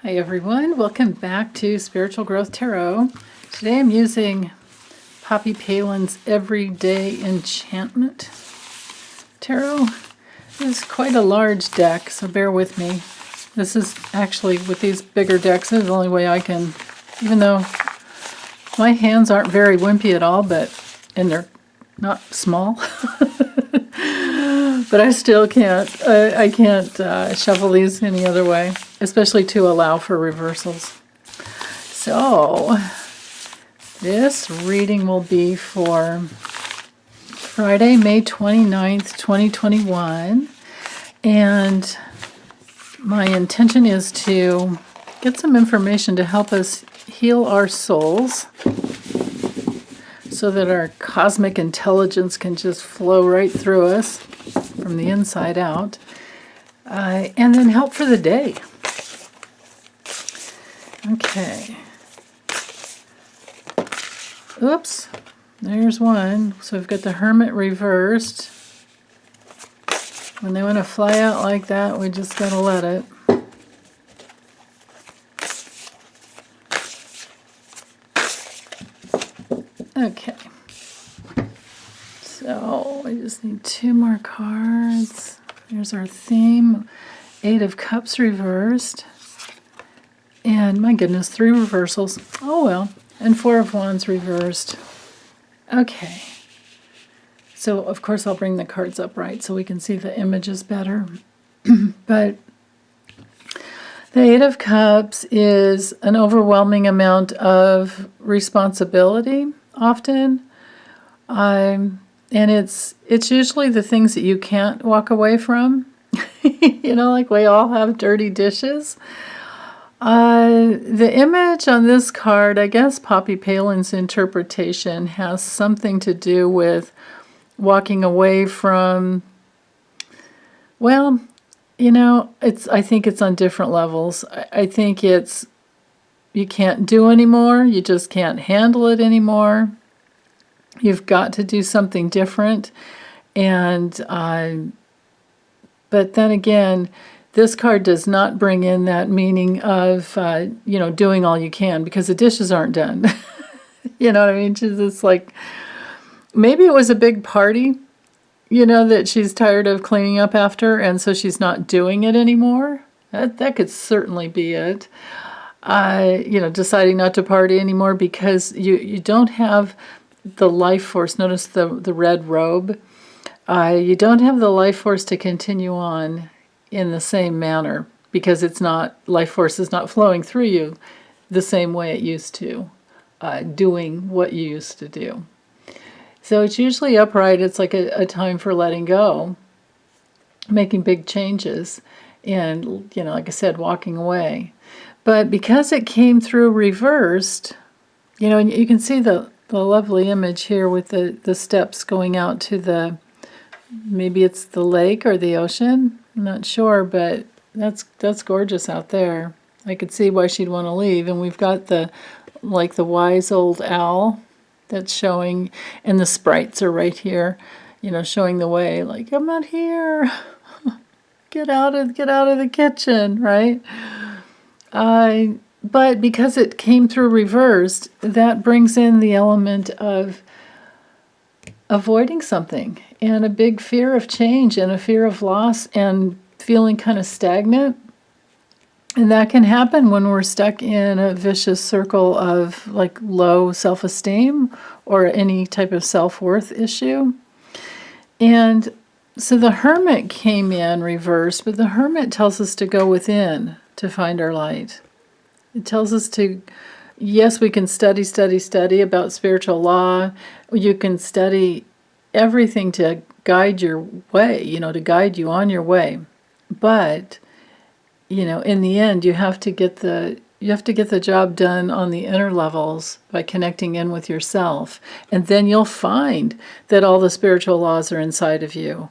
Hi everyone, welcome back to Spiritual Growth Tarot. Today I'm using Poppy Palin's Everyday Enchantment Tarot. This is quite a large deck, so bear with me. This is actually, with these bigger decks, this is the only way I can, even though my hands aren't very wimpy at all, and they're not small, but I still can't, I can't shuffle these any other way, especially to allow for reversals. So, this reading will be for Friday, May 29th, 2021, and my intention is to get some information to help us heal our souls so that our cosmic intelligence can just flow right through us from the inside out, and then help for the day. Okay. Oops. There's one. So we've got the Hermit reversed. When they want to fly out like that, we just got to let it. Okay. So I just need two more cards. Here's our theme. Eight of Cups reversed. And my goodness, 3 reversals. Oh well. And 4 of Wands reversed. Okay. So of course I'll bring the cards up right so we can see the images better. But the Eight of Cups is an overwhelming amount of responsibility often. And it's usually the things that you can't walk away from. You know, like we all have dirty dishes. The image on this card, I guess Poppy Palin's interpretation has something to do with walking away from, well, you know, I think it's on different levels. I think it's you can't do anymore, you just can't handle it anymore. You've got to do something different. And but then again, this card does not bring in that meaning of, doing all you can because the dishes aren't done. You know what I mean? It's like, maybe it was a big party, that she's tired of cleaning up after, and so she's not doing it anymore. That could certainly be it. Deciding not to party anymore because you don't have the life force. Notice the red robe. You don't have the life force to continue on in the same manner because life force is not flowing through you the same way it used to, doing what you used to do. So it's usually upright. It's like a time for letting go, making big changes, and, like I said, walking away. But because it came through reversed, and you can see the lovely image here with the steps going out to maybe it's the lake or the ocean. I'm not sure, but that's gorgeous out there. I could see why she'd want to leave. And we've got the wise old owl that's showing, and the sprites are right here, showing the way. Like, I'm not here. Get out of the kitchen, right? But because it came through reversed, that brings in the element of avoiding something and a big fear of change and a fear of loss and feeling kind of stagnant. And that can happen when we're stuck in a vicious circle of low self-esteem or any type of self-worth issue. And so the Hermit came in reversed, but the Hermit tells us to go within to find our light. It tells us to, yes, we can study about spiritual law. You can study everything to guide your way, to guide you on your way. But, in the end, you have to get the job done on the inner levels by connecting in with yourself. And then you'll find that all the spiritual laws are inside of you.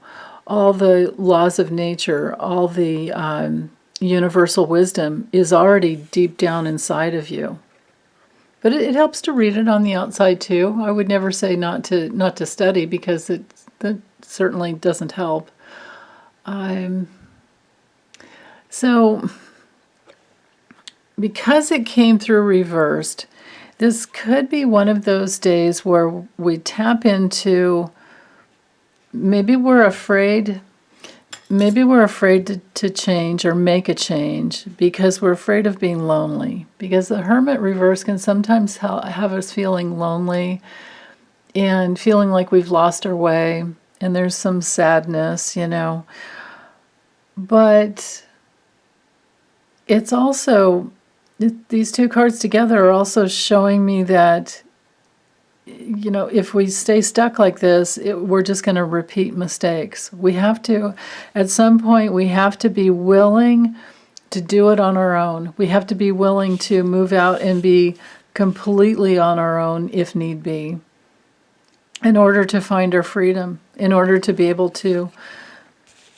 All the laws of nature, all the universal wisdom is already deep down inside of you. But it helps to read it on the outside too. I would never say not to study because that certainly doesn't help. So because it came through reversed, this could be one of those days where we tap into, maybe we're afraid to change or make a change because we're afraid of being lonely. Because the Hermit reverse can sometimes have us feeling lonely and feeling like we've lost our way, and there's some sadness, But it's also, these two cards together are also showing me that, if we stay stuck like this, we're just going to repeat mistakes. We have to, at some point, we have to be willing to do it on our own. We have to be willing to move out and be completely on our own if need be, in order to find our freedom, in order to be able to,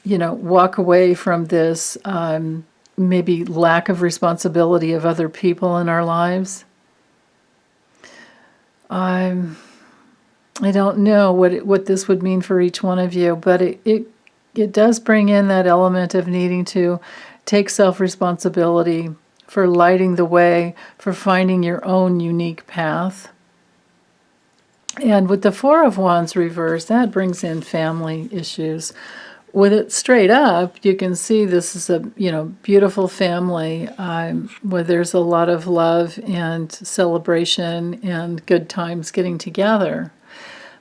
walk away from this maybe lack of responsibility of other people in our lives. I don't know what this would mean for each one of you, but it does bring in that element of needing to take self-responsibility for lighting the way, for finding your own unique path. And with the Four of Wands reversed, that brings in family issues. With it straight up, you can see this is a beautiful family where there's a lot of love and celebration and good times getting together.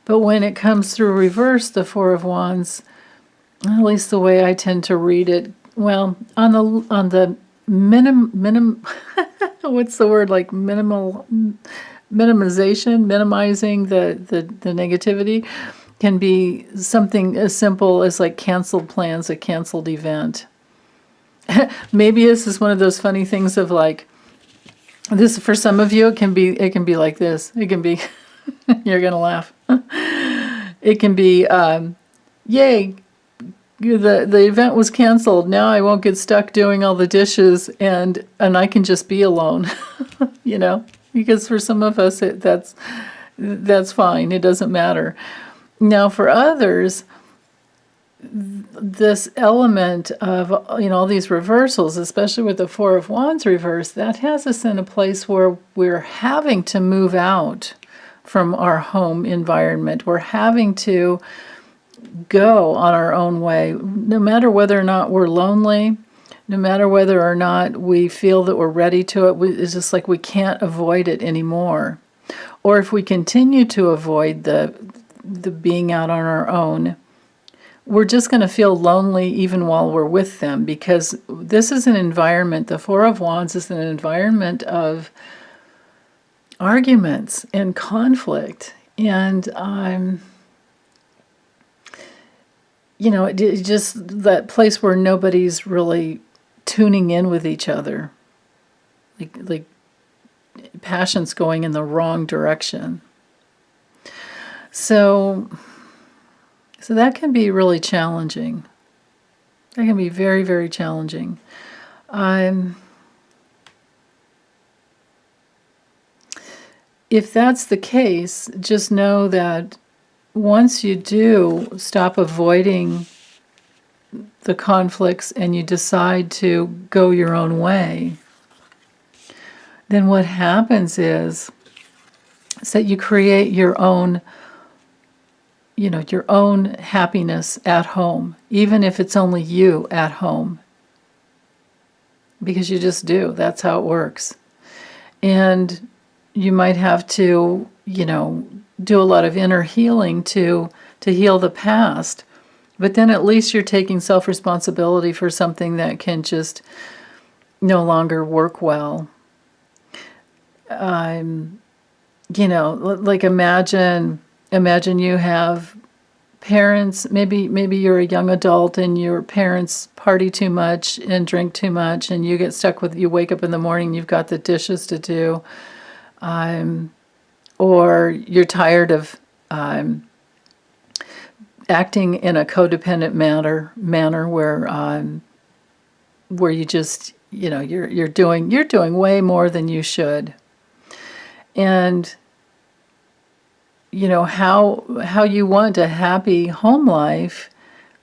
But when it comes through reverse, the Four of Wands, at least the way I tend to read it, well, on the what's the word, like minimizing the negativity, can be something as simple as like canceled plans, a canceled event. Maybe this is one of those funny things of like, this for some of you, it can be like this. It can be, you're gonna laugh. It can be, yay, the event was canceled. Now I won't get stuck doing all the dishes, and I can just be alone. Because for some of us that's fine. It doesn't matter. Now, for others, this element of, all these reversals, especially with the Four of Wands reverse, that has us in a place where we're having to move out from our home environment. We're having to go on our own way, no matter whether or not we're lonely, no matter whether or not we feel that we're ready to it. It's just like we can't avoid it anymore. Or if we continue to avoid the being out on our own, we're just going to feel lonely even while we're with them, because this is an environment, the Four of Wands is an environment of arguments and conflict. And, just that place where nobody's really tuning in with each other. Like passion's going in the wrong direction. So that can be really challenging. That can be very, very challenging. If that's the case, just know that once you do stop avoiding the conflicts and you decide to go your own way, then what happens is that you create your own happiness at home, even if it's only you at home. Because you just do. That's how it works. And you might have to, do a lot of inner healing to heal the past. But then at least you're taking self-responsibility for something that can just no longer work well. Like imagine you have parents, maybe you're a young adult and your parents party too much and drink too much, and you get stuck with, you wake up in the morning, you've got the dishes to do, or you're tired of acting in a codependent manner where you just, you're doing way more than you should. And how you want a happy home life,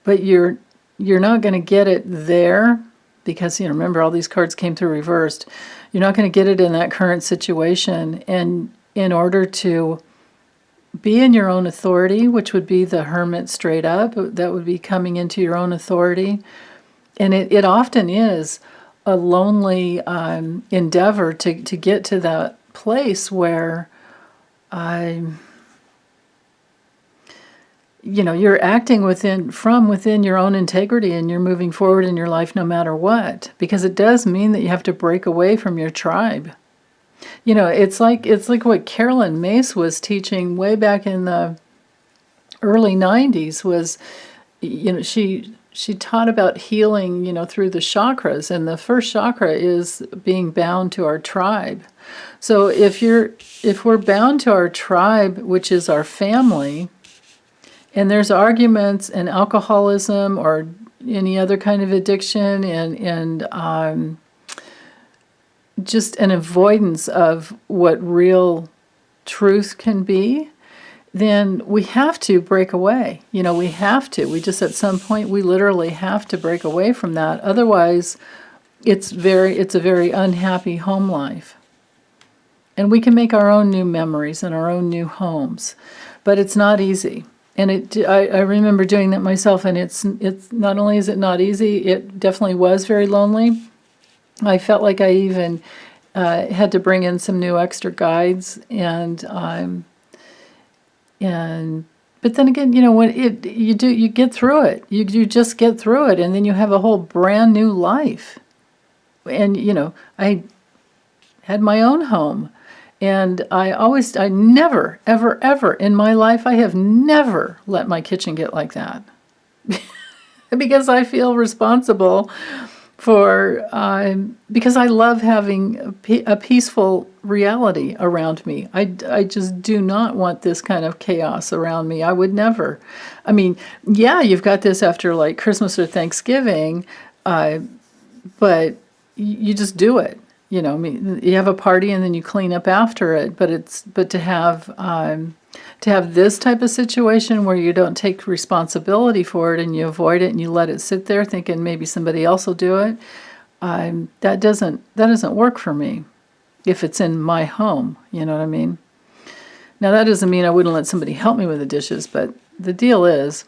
but you're not going to get it there because, remember, all these cards came through reversed. You're not going to get it in that current situation. And in order to be in your own authority, which would be the Hermit straight up, that would be coming into your own authority. And it often is a lonely endeavor to get to that place where you're acting from within your own integrity, and you're moving forward in your life no matter what. Because it does mean that you have to break away from your tribe. It's like what Carolyn Myss was teaching way back in the early 90s was, she taught about healing, through the chakras, and the first chakra is being bound to our tribe. So if we're bound to our tribe, which is our family, and there's arguments and alcoholism or any other kind of addiction and just an avoidance of what real truth can be, then we have to break away. We have to. We just, at some point, we literally have to break away from that. Otherwise, it's a very unhappy home life. And we can make our own new memories and our own new homes. But it's not easy. And I remember doing that myself, and it's not only is it not easy, it definitely was very lonely. I felt like I even had to bring in some new extra guides, but then again, when you get through it. You just get through it, and then you have a whole brand new life. And I had my own home, and I never, ever, ever in my life, I have never let my kitchen get like that, because I feel responsible because I love having a peaceful reality around me. I just do not want this kind of chaos around me. I would never. I mean, yeah, you've got this after like Christmas or Thanksgiving, but you just do it. I mean, you have a party and then you clean up after it. But to have this type of situation where you don't take responsibility for it and you avoid it and you let it sit there thinking maybe somebody else will do it, that doesn't work for me if it's in my home. You know what I mean? Now, that doesn't mean I wouldn't let somebody help me with the dishes, but the deal is,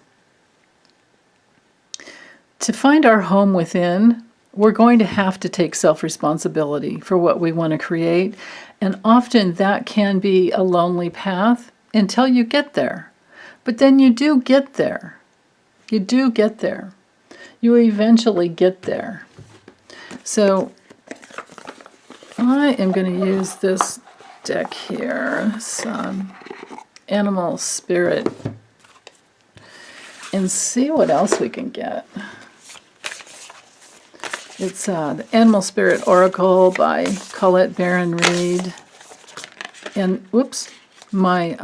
to find our home within, we're going to have to take self-responsibility for what we want to create. And often that can be a lonely path until you get there. But then you do get there. You do get there. You eventually get there. So I am going to use this deck here, some Animal Spirit, and see what else we can get. It's the Animal Spirit Oracle by Colette Baron Reed. And, whoops, my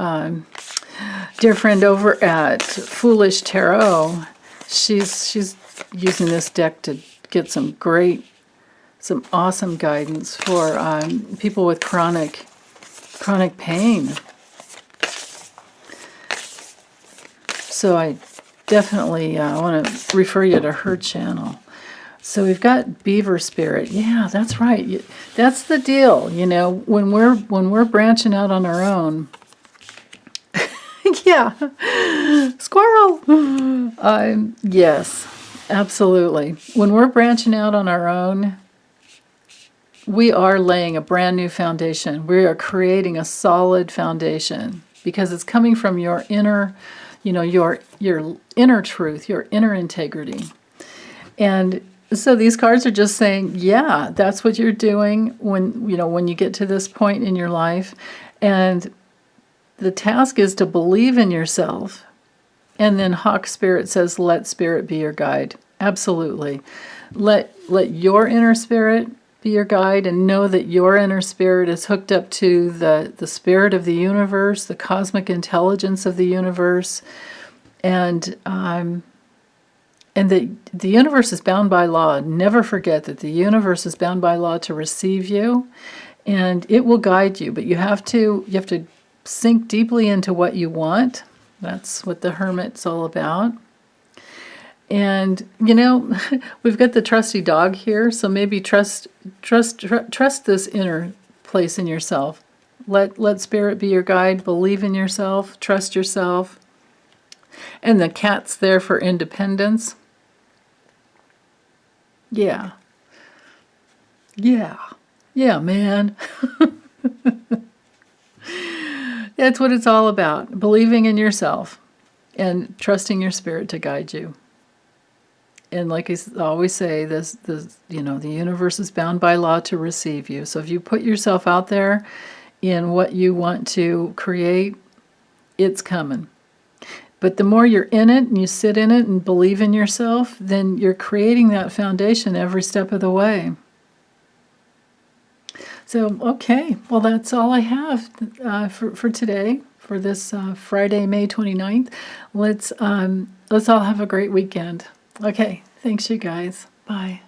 dear friend over at Foolish Tarot, she's using this deck to get some awesome guidance for people with chronic pain. So I definitely want to refer you to her channel. So we've got Beaver Spirit. Yeah, that's right. That's the deal. When we're branching out on our own. Yeah, squirrel. Yes, absolutely. When we're branching out on our own, we are laying a brand new foundation. We are creating a solid foundation because it's coming from your inner, your inner truth, your inner integrity. And so these cards are just saying, yeah, that's what you're doing when you get to this point in your life. And the task is to believe in yourself. And then Hawk Spirit says, let Spirit be your guide. Absolutely. Let your inner spirit be your guide, and know that your inner spirit is hooked up to the spirit of the universe, the cosmic intelligence of the universe. And that the universe is bound by law. Never forget that the universe is bound by law to receive you, and it will guide you. But you have to sink deeply into what you want. That's what the Hermit's all about. And we've got the trusty dog here, so maybe trust this inner place in yourself. Let spirit be your guide. Believe in yourself. Trust yourself. And the cat's there for independence. Yeah. Yeah. Yeah, man. That's what it's all about. Believing in yourself and trusting your spirit to guide you. And like I always say, the universe is bound by law to receive you. So if you put yourself out there in what you want to create, it's coming. But the more you're in it and you sit in it and believe in yourself, then you're creating that foundation every step of the way. So, okay, well, that's all I have for today, for this Friday, May 29th. Let's all have a great weekend. Okay, thanks, you guys. Bye.